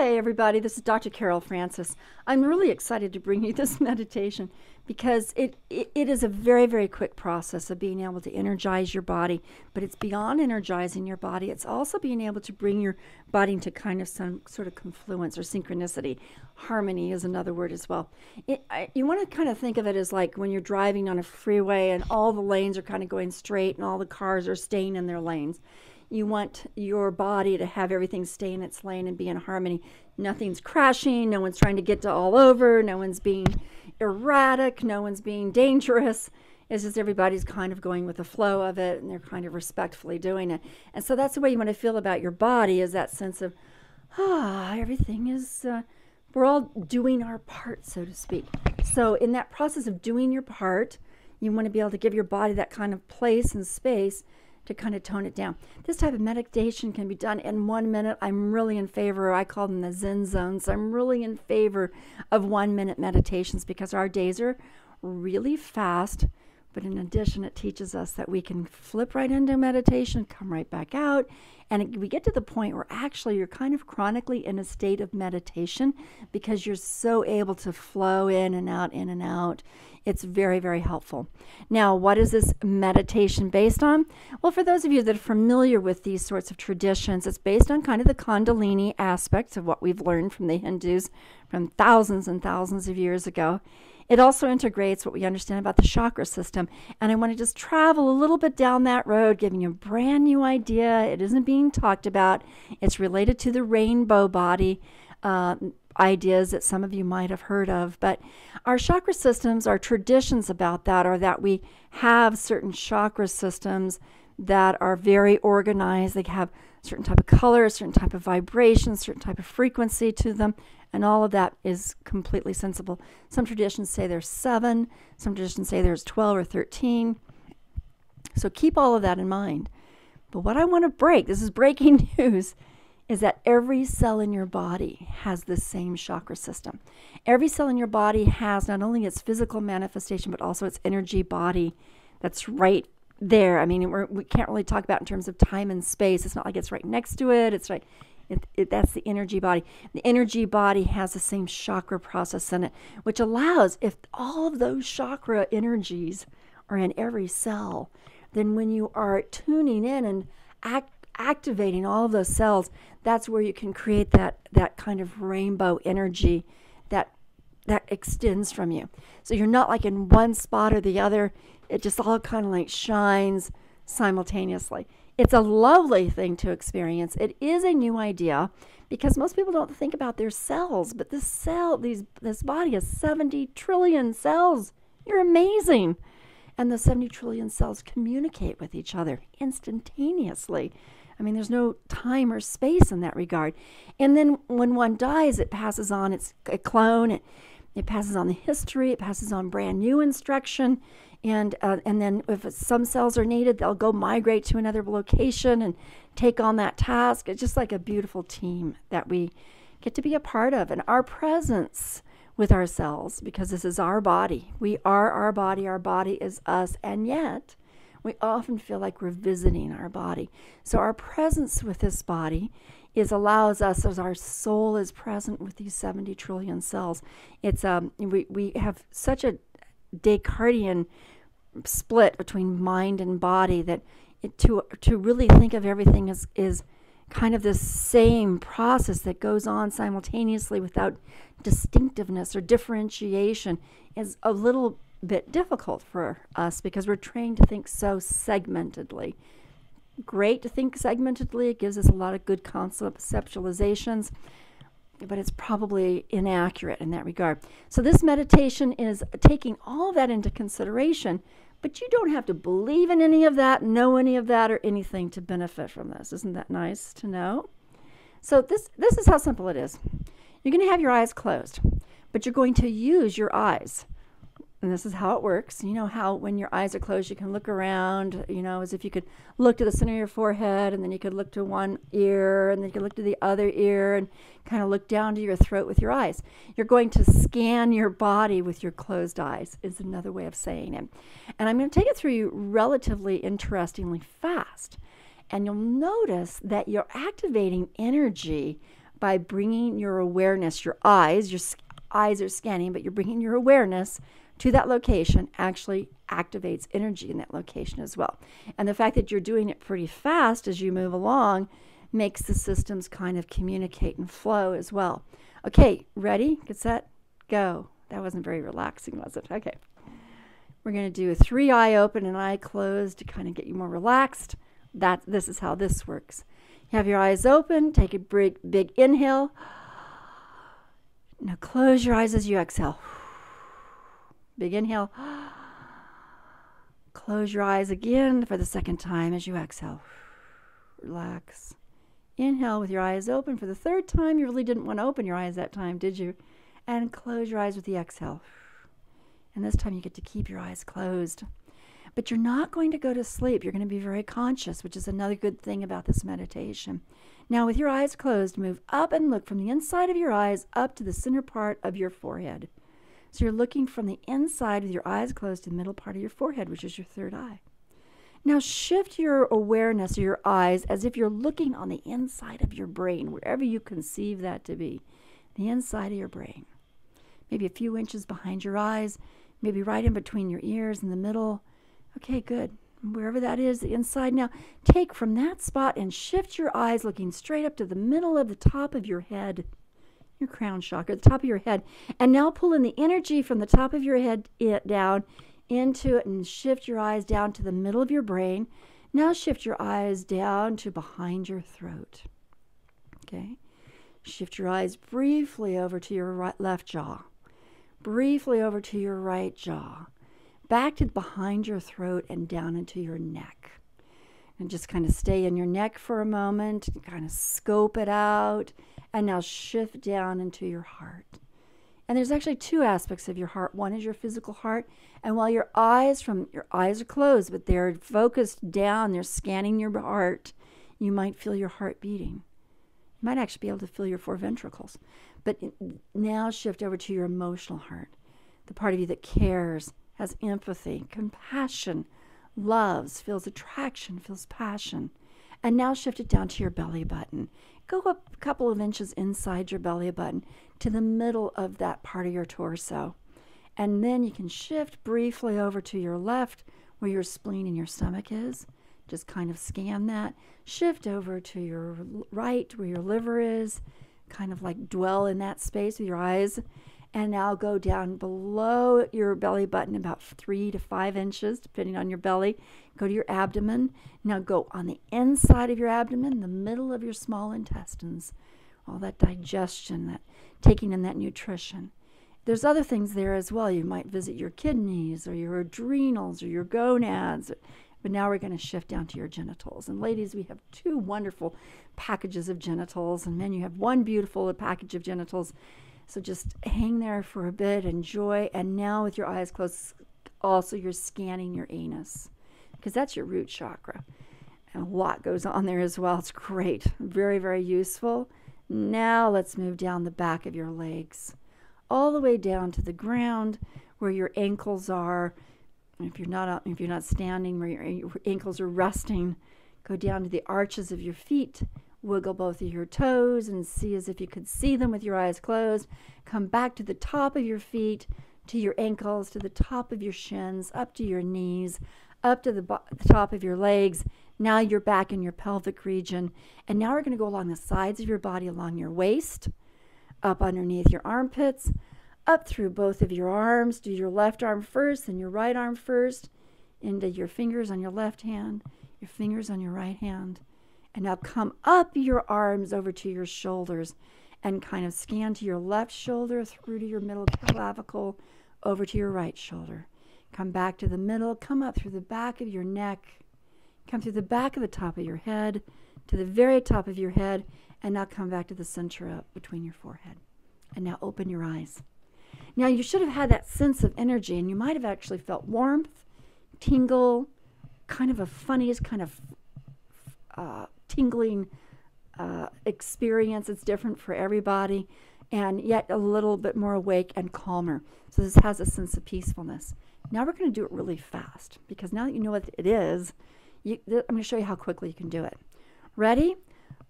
Hi, everybody. This is Dr. Carol Francis. I'm really excited to bring you this meditation because it is a very, very quick process of being able to energize your body, but it's beyond energizing your body. It's also being able to bring your body into kind of some sort of confluence or synchronicity. Harmony is another word as well. You want to kind of think of it as like when you're driving on a freeway and all the lanes are kind of going straight and all the cars are staying in their lanes. You want your body to have everything stay in its lane and be in harmony. Nothing's crashing. No one's trying to get to all over. No one's being erratic. No one's being dangerous. It's just everybody's kind of going with the flow of it, and they're kind of respectfully doing it. And so that's the way you want to feel about your body, is that sense of, everything is, we're all doing our part, so to speak. So in that process of doing your part, you want to be able to give your body that kind of place and space to kind of tone it down. This type of meditation can be done in 1 minute. I'm really in favor, I call them the Zen zones. I'm really in favor of 1 minute meditations because our days are really fast. But in addition, it teaches us that we can flip right into meditation, come right back out, and we get to the point where actually you're kind of chronically in a state of meditation because you're so able to flow in and out, in and out. It's very, very helpful. Now, what is this meditation based on? Well, for those of you that are familiar with these sorts of traditions, it's based on kind of the Kundalini aspects of what we've learned from the Hindus from thousands and thousands of years ago. It also integrates what we understand about the chakra system. And I want to just travel a little bit down that road, giving you a brand new idea. It isn't being talked about. It's related to the rainbow body ideas that some of you might have heard of. But our chakra systems, our traditions about that are that we have certain chakra systems that are very organized. They have a certain type of color, a certain type of vibration, a certain type of frequency to them. And all of that is completely sensible. Some traditions say there's 7. Some traditions say there's 12 or 13. So keep all of that in mind. But what I want to break, this is breaking news, is that every cell in your body has the same chakra system. Every cell in your body has not only its physical manifestation, but also its energy body that's right there. I mean, we can't really talk about in terms of time and space. It's not like it's right next to it. It's right. That's the energy body. The energy body has the same chakra process in it, which allows, if all of those chakra energies are in every cell, then when you are tuning in and activating all of those cells, that's where you can create that kind of rainbow energy that extends from you. So you're not like in one spot or the other. It just all kind of like shines simultaneously. It's a lovely thing to experience. It is a new idea because most people don't think about their cells, but this body has 70 trillion cells. You're amazing. And the 70 trillion cells communicate with each other instantaneously. I mean, there's no time or space in that regard. And then when one dies, it passes on its a clone. It passes on the history. It passes on brand new instruction. And then if some cells are needed, they'll go migrate to another location and take on that task. It's just like a beautiful team that we get to be a part of. And our presence with our cells, because this is our body. We are our body is us, and yet we often feel like we're visiting our body. So our presence with this body allows us, as our soul is present with these 70 trillion cells. It's we have such a Descartesian split between mind and body that to really think of everything is kind of the same process that goes on simultaneously without distinctiveness or differentiation is a little bit difficult for us because we're trained to think so segmentedly. Great to think segmentedly. It gives us a lot of good conceptualizations, but it's probably inaccurate in that regard. So this meditation is taking all of that into consideration, but you don't have to believe in any of that, know any of that, or anything to benefit from this. Isn't that nice to know? So this is how simple it is. You're going to have your eyes closed, but you're going to use your eyes. And this is how it works. You know how when your eyes are closed, you can look around, as if you could look to the center of your forehead, and then you could look to one ear, and then you could look to the other ear, and kind of look down to your throat with your eyes. You're going to scan your body with your closed eyes, is another way of saying it. And I'm going to take it through you relatively interestingly fast. And you'll notice that you're activating energy by bringing your awareness, your eyes are scanning, but you're bringing your awareness to that location actually activates energy in that location as well. And the fact that you're doing it pretty fast as you move along makes the systems kind of communicate and flow as well. Okay, ready? Get set, go. That wasn't very relaxing, was it? Okay. We're going to do a 3-eye open and eye closed to kind of get you more relaxed. This is how this works. You have your eyes open, take a big inhale. Now close your eyes as you exhale. Big inhale. Close your eyes again for the second time as you exhale. Relax. Inhale with your eyes open for the third time. You really didn't want to open your eyes that time, did you? And close your eyes with the exhale. And this time you get to keep your eyes closed. But you're not going to go to sleep. You're going to be very conscious, which is another good thing about this meditation. Now, with your eyes closed, move up and look from the inside of your eyes up to the center part of your forehead. So you're looking from the inside with your eyes closed to the middle part of your forehead, which is your third eye. Now shift your awareness of your eyes as if you're looking on the inside of your brain, wherever you conceive that to be, the inside of your brain. Maybe a few inches behind your eyes, maybe right in between your ears in the middle. Okay, good. Wherever that is, the inside. Now take from that spot and shift your eyes looking straight up to the middle of the top of your head, your crown chakra, the top of your head. And now pull in the energy from the top of your head down into it and shift your eyes down to the middle of your brain. Now shift your eyes down to behind your throat. Okay. Shift your eyes briefly over to your left jaw. Briefly over to your right jaw. Back to behind your throat and down into your neck. And just kind of stay in your neck for a moment, kind of scope it out, and now shift down into your heart. And there's actually two aspects of your heart. One is your physical heart, and while your eyes are closed, but they're focused down, they're scanning your heart, you might feel your heart beating. You might actually be able to feel your 4 ventricles. But now shift over to your emotional heart, the part of you that cares, has empathy, compassion, loves, feels attraction, feels passion. And now shift it down to your belly button. Go up a couple of inches inside your belly button to the middle of that part of your torso. And then you can shift briefly over to your left where your spleen and your stomach is. Just kind of scan that. Shift over to your right where your liver is. Kind of like dwell in that space with your eyes. And now go down below your belly button about 3 to 5 inches, depending on your belly. Go to your abdomen. Now go on the inside of your abdomen, the middle of your small intestines. All that digestion, that taking in that nutrition. There's other things there as well. You might visit your kidneys or your adrenals or your gonads. But now we're going to shift down to your genitals. And ladies, we have 2 wonderful packages of genitals. And men, you have 1 beautiful package of genitals. So just hang there for a bit, enjoy, and now with your eyes closed, also you're scanning your anus, because that's your root chakra. And a lot goes on there as well. It's great. Very, very useful. Now let's move down the back of your legs, all the way down to the ground where your ankles are. If you're not standing, where your ankles are resting, go down to the arches of your feet. Wiggle both of your toes and see as if you could see them with your eyes closed. Come back to the top of your feet, to your ankles, to the top of your shins, up to your knees, up to the top of your legs. Now you're back in your pelvic region. And now we're going to go along the sides of your body, along your waist, up underneath your armpits, up through both of your arms. Do your left arm first, then your right arm first, into your fingers on your left hand, your fingers on your right hand. And now come up your arms over to your shoulders and kind of scan to your left shoulder through to your middle clavicle over to your right shoulder. Come back to the middle, come up through the back of your neck, come through the back of the top of your head to the very top of your head, and now come back to the center up between your forehead. And now open your eyes. Now you should have had that sense of energy, and you might have actually felt warmth, tingle, kind of a funniest kind of tingling experience. It's different for everybody, and yet a little bit more awake and calmer. So this has a sense of peacefulness. Now we're going to do it really fast, because now that you know what it is, I'm going to show you how quickly you can do it. Ready?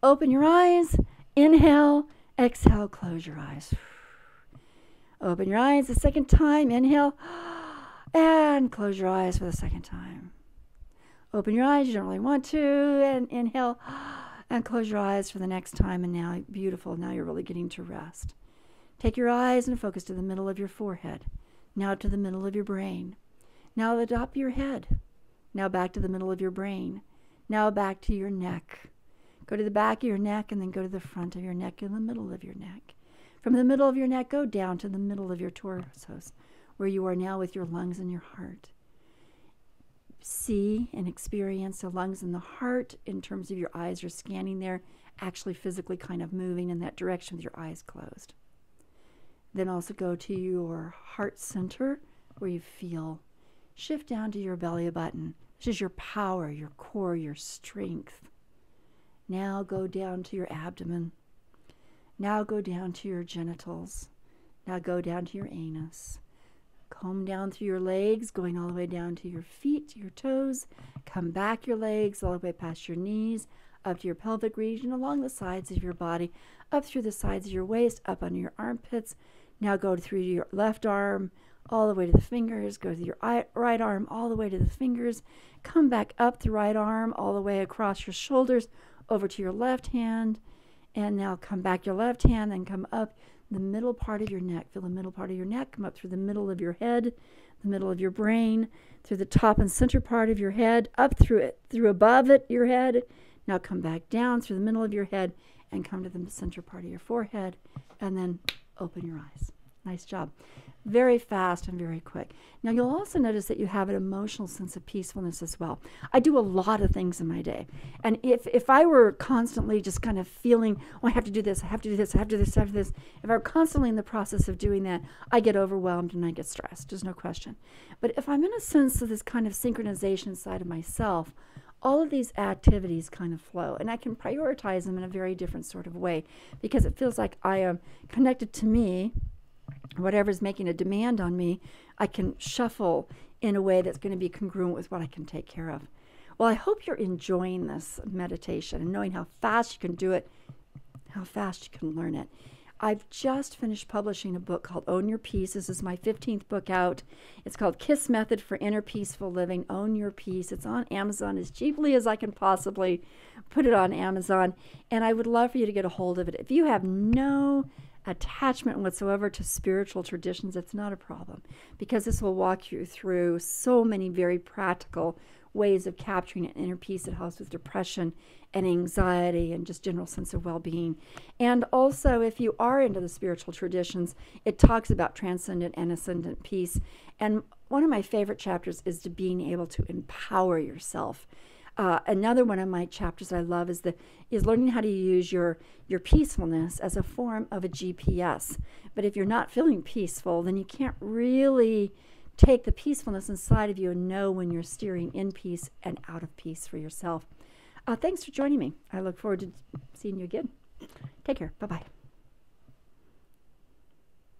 Open your eyes, inhale, Exhale, close your eyes. Open your eyes the second time. Inhale. And close your eyes for the second time. Open your eyes. You don't really want to. And inhale. And close your eyes for the next time. And now, beautiful. Now you're really getting to rest. Take your eyes and focus to the middle of your forehead. Now to the middle of your brain. Now the top of your head. Now back to the middle of your brain. Now back to your neck. Go to the back of your neck and then go to the front of your neck and the middle of your neck. From the middle of your neck, go down to the middle of your torsos, where you are now with your lungs and your heart. See and experience the lungs and the heart in terms of your eyes are scanning there, actually physically kind of moving in that direction with your eyes closed. Then also go to your heart center, where you feel. Shift down to your belly button. This is your power, your core, your strength. Now go down to your abdomen. Now go down to your genitals. Now go down to your anus. Comb down through your legs, going all the way down to your feet, your toes. Come back your legs all the way past your knees, up to your pelvic region, along the sides of your body, up through the sides of your waist, up under your armpits. Now go through your left arm, all the way to the fingers. Go to your right arm, all the way to the fingers. Come back up the right arm, all the way across your shoulders, over to your left hand. And now come back your left hand and come up the middle part of your neck. Feel the middle part of your neck. Come up through the middle of your head, the middle of your brain, through the top and center part of your head, up through it, through above it, your head. Now come back down through the middle of your head and come to the center part of your forehead. And then open your eyes. Nice job. Very fast and very quick. Now you'll also notice that you have an emotional sense of peacefulness as well. I do a lot of things in my day. And if I were constantly just kind of feeling, oh, I have to do this, I have to do this, I have to do this, I have to do this. If I were constantly in the process of doing that, I get overwhelmed and I get stressed. There's no question. But if I'm in a sense of this kind of synchronization inside of myself, all of these activities kind of flow. And I can prioritize them in a very different sort of way because it feels like I am connected to me. Whatever's making a demand on me, I can shuffle in a way that's going to be congruent with what I can take care of. Well, I hope you're enjoying this meditation and knowing how fast you can do it, how fast you can learn it. I've just finished publishing a book called Own Your Peace. This is my 15th book out. It's called KISS Method for Inner Peaceful Living, Own Your Peace. It's on Amazon as cheaply as I can possibly put it on Amazon. And I would love for you to get a hold of it. If you have no attachment whatsoever to spiritual traditions, it's not a problem, because this will walk you through so many very practical ways of capturing an inner peace that helps with depression and anxiety and just general sense of well-being. And also, if you are into the spiritual traditions, it talks about transcendent and ascendant peace. And one of my favorite chapters is to being able to empower yourself. Another one of my chapters I love is learning how to use your peacefulness as a form of a GPS. But if you're not feeling peaceful, then you can't really take the peacefulness inside of you and know when you're steering in peace and out of peace for yourself. Thanks for joining me. I look forward to seeing you again. Take care. Bye-bye.